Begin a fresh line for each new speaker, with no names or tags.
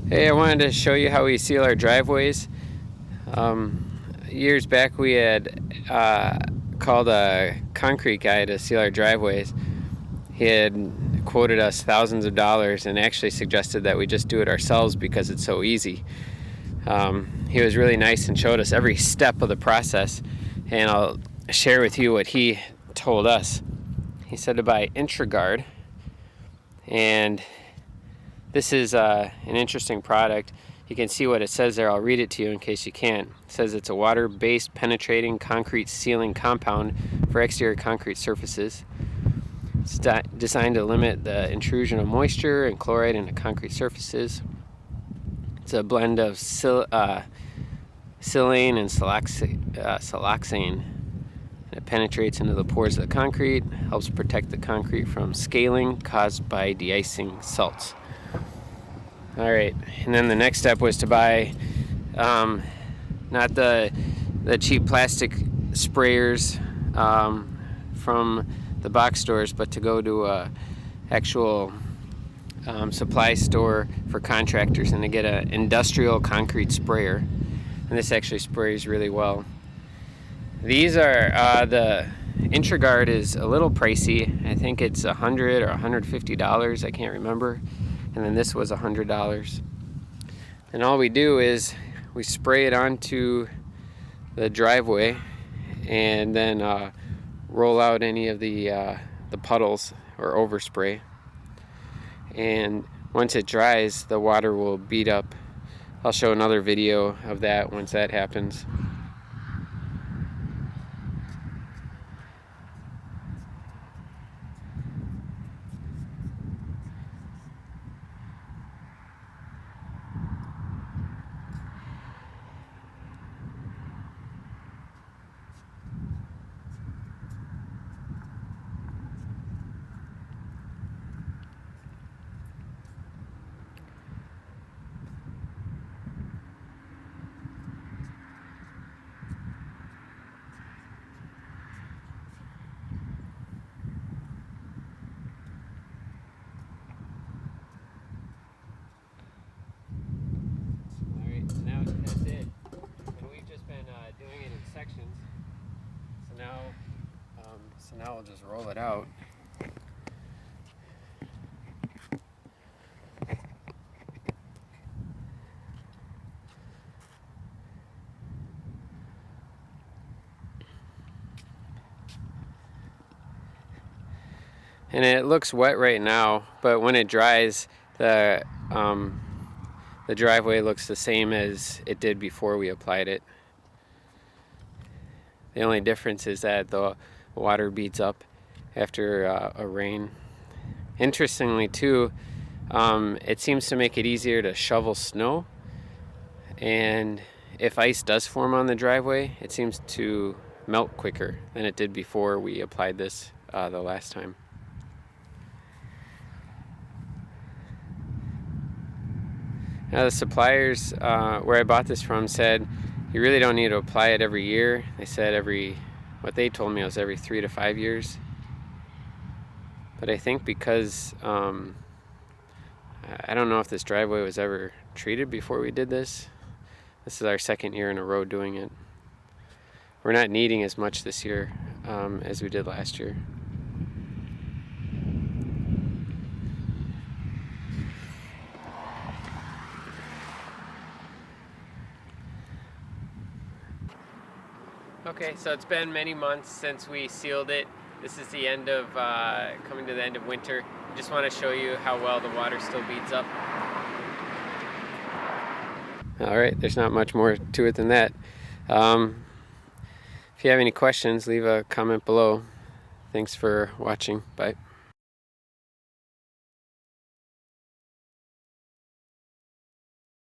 Hey, I wanted to show you how we seal our driveways. Years back we had called a concrete guy to seal our driveways. He had quoted us thousands of dollars and actually suggested that we just do it ourselves because it's so easy. He was really nice and showed us every step of the process, and I'll share with you what he told us. He said to buy Intraguard, and this is an interesting product. You can see what it says there. I'll read it to you in case you can't. It says it's a water-based penetrating concrete sealing compound for exterior concrete surfaces. It's designed to limit the intrusion of moisture and chloride into concrete surfaces. It's a blend of silane and siloxane. It penetrates into the pores of the concrete, helps protect the concrete from scaling caused by deicing salts. All right, and then the next step was to buy not the cheap plastic sprayers from the box stores, but to go to a actual supply store for contractors and to get an industrial concrete sprayer. And this actually sprays really well. These are the Intraguard is a little pricey. I think it's $100 or $150. I can't remember. And then this was $100. And all we do is we spray it onto the driveway and then roll out any of the puddles or overspray. And once it dries, the water will beat up. I'll show another video of that once that happens. That's it. And we've just been doing it in sections. So now we'll just roll it out. And it looks wet right now, but when it dries, the driveway looks the same as it did before we applied it. The only difference is that the water beats up after a rain. Interestingly too, it seems to make it easier to shovel snow, and if ice does form on the driveway, it seems to melt quicker than it did before we applied this the last time. Now the suppliers where I bought this from said you really don't need to apply it every year. They said what they told me was every 3 to 5 years. But I think because I don't know if this driveway was ever treated before we did this. This is our second year in a row doing it. We're not needing as much this year as we did last year. Okay, so it's been many months since we sealed it. This is the end of, coming to the end of winter. I just want to show you how well the water still beads up. All right, there's not much more to it than that. If you have any questions, leave a comment below. Thanks for watching. Bye.